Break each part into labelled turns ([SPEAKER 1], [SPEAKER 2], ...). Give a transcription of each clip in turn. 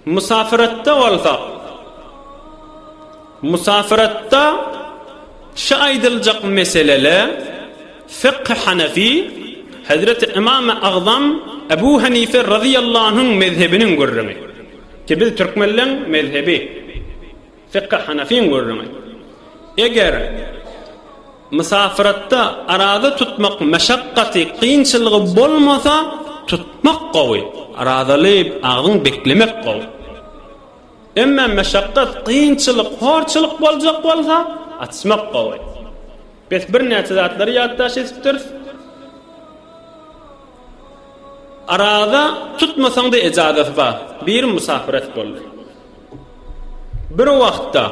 [SPEAKER 1] Musafiratda bolsa, musafiratda şu aydılacak meseleler fıkh Hanefi Hazreti İmam Azam Ebu Hanife radıyallahu anh'ın mezhebinin görürüne. Ki biz Türkmenlerin mezhebi fıkh Hanefi'nin görürüne. Eğer musafiratda arada tutmak meşakkati, kıyınçılığı bolmasa tutmak qowy. Aradalyp ağın beklemek qowy. Emma meşakkat, kıyınçılık, horçılık boljak bolsa açmak qowy. Biz bir näçe zatlary ýaddaş etipdir. Arada tutmasaň da ejazat bar. Bir musafirat boldy. Bir wagtda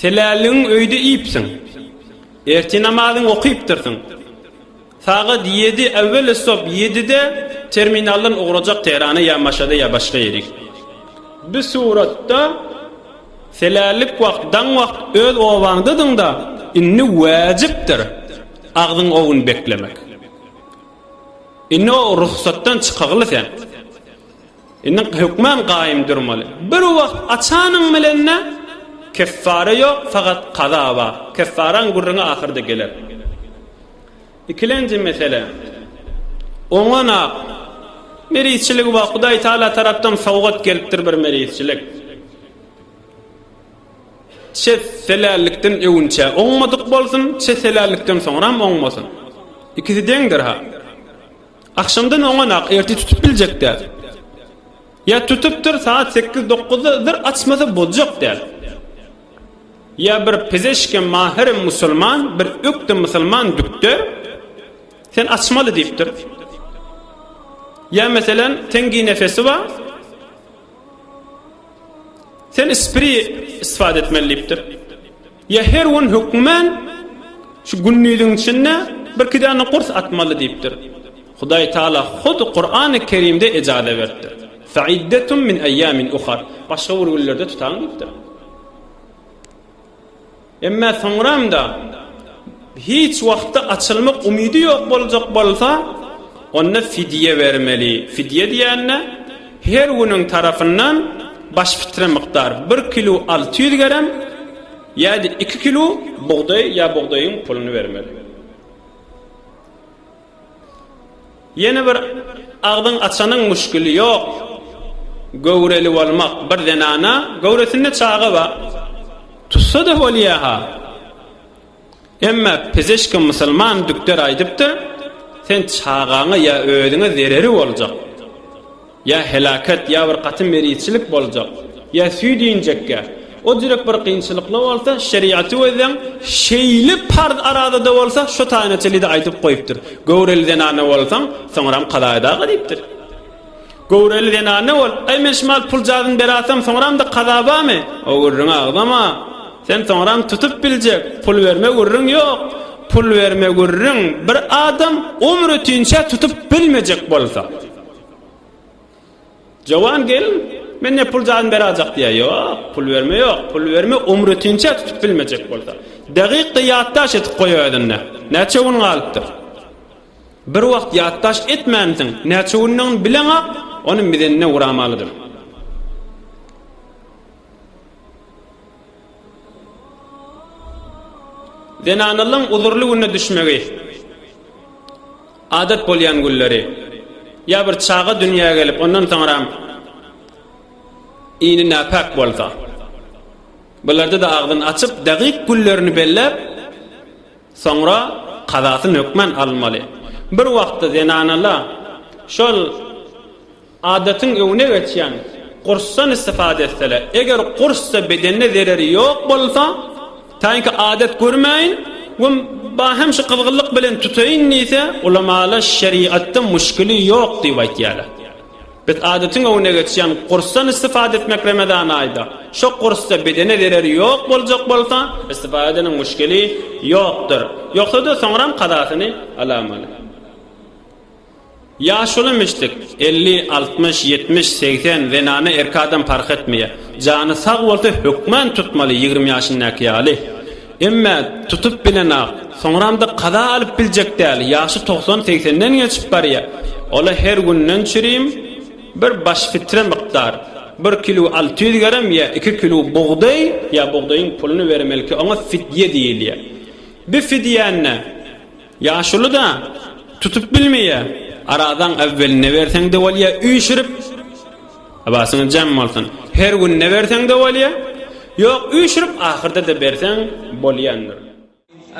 [SPEAKER 1] seläliň öýde ýypsyň. Erti namazyň okypdyrsyň. Sagat 7 evvel stop 7'de terminaldan uğrayacak Teherana ya Maşada ya başka yerik. Bu suratda selalik wagtdan wagt öz owaňdadyň da inni wajipdir agdyň owun beklemek. Inni o ruhsatdan çykagyly sen. Inni hükmän gaýym durmaly. Bir wagt açanyň bilenne keffara yok fakat qaza bar. Keffaran gurruna ahirde geler. İkilenci mesele. Oňana merisçilik we Hudaý Taala tarapdan sowgat gelipdir bir merisçilik. Selälikden öňçe oňmadyk bolsun, selälikden soňram oňmasyn. İkisi deňdir ha. Akşamdan oňana erti tutup biljekdir. Ya tutupdyr saat 8-9'dır açmasa boljak der. Ya bir pezeşke mahir musulman, bir ökte musulman dükter, sen açmalı deyiptir. Ya mesela tengi nefesi var, sen ispiri istifade etmeli deyiptir. Ya her gün hükmen şu günnüydün içinde bir kidana kurs atmalı deyiptir. Hudaý Taala hud Kur'an-ı Kerim'de icade verdi. Fa'iddetun min ayyamin ukhar. Başka vurgullerde tutan deyiptir. Emma soňram da hiç wagtda açylmak umydy ýok boljak bolsa, onda fidye vermeli. Fidye diýende her günüň tarapyndan baş fitre miqdar 1 kilo 600 gram ýa-da 2 kilo buğday ýa buğdaýyň pulunu vermeli. Ýene bir agdyň açanyň müşkili ýok. Göwreli bolmak bir denana, göwresinde çağı bar. Tutsa da bolýaha. Emma pezeşke musulman dükter aýdypdy, sen çağaňa ya öýüňe zereri boljak. Ya helakat ya bir gatym meriçilik boljak. Ya süýdinjekkä. O direk bir kynçylykly bolsa, şeriaty öýden şeýli pard arada da bolsa, şu taýnaçyly da aýdyp goýupdyr. Göwreliden ana bolsaň, soňram qadaýda gadypdyr. Göwreliden ana bol, ay men şmal pul jadyň berasam, soňram da qada barmy? O gurrun agdama. Sen soňram tutup biljek, pul verme gurrun ýok. Pul verme gurrun bir adam ömrü tünçe tutup bilmejek bolsa. Jawan gelin, men ne pul jadyň berajak diýär. Ýok, pul verme ýok. Pul verme ömrü tünçe tutup bilmejek bolsa. Dagyk ýatdaş etip goýýardyň. Näçe gün galypdyr? Bir wagt ýatdaş etmändiň. Näçe günden bileňak, onu bilenine uramalydyr. Denanalyň uzurly günne düşmegi. Adat bolýan günleri. Ya bir çağa dünýäge gelip ondan soňra iňi napak bolsa. Bularda da agdyny açyp dagyk günlerini bellep soňra qadasyny hökmen almaly. Bir wagtda denanalar şol adatyň öwüne geçýän kursdan istifade etseler, eger kurssa bedenine zereri ýok bolsa, taýinki adat görmeýin, we bahem şu qılgyllyk bilen tutaýyn diýse, ulamalar şeriatda müşkili ýok diýip aýtýarlar. Bet adatyň öwüne geçýän kursdan istifade etmek Ramazan aýda. Şu kurssa bedene zereri ýok boljak bolsa, istifadanyň müşkili ýokdur. Ýoksa da soňram qadasyny alamaly. Yaşulymyşdyk 50, 60, 70, 80 zenany erkadan fark etmeýär. Jany sag bolsa hökmen tutmaly 20 ýaşyndaky ýaly. Emma tutup bilenak, soňramda qada alyp biljek däl. Ýaşy 90-80den geçip barýar. Ola her günden çürüýüm bir baş fitre miqdar 1 kilo 600 gram ya 2 kilo buğday ya buğdayın pulunu vermelki ona fidye deyiliyor. Bir fidyenle yaşlı da tutup bilmeye aradan evveline versen de valya üyüşürüp abasını cem olsun. Her gün ne versen de valya yok üyüşürüp ahırda da versen bolyandır.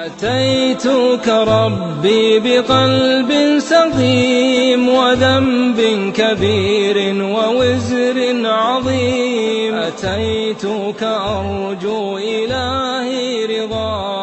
[SPEAKER 2] أتيتك ربي بقلب سقيم وذنب كبير ووزر عظيم أتيتك أرجو إلهي رضاك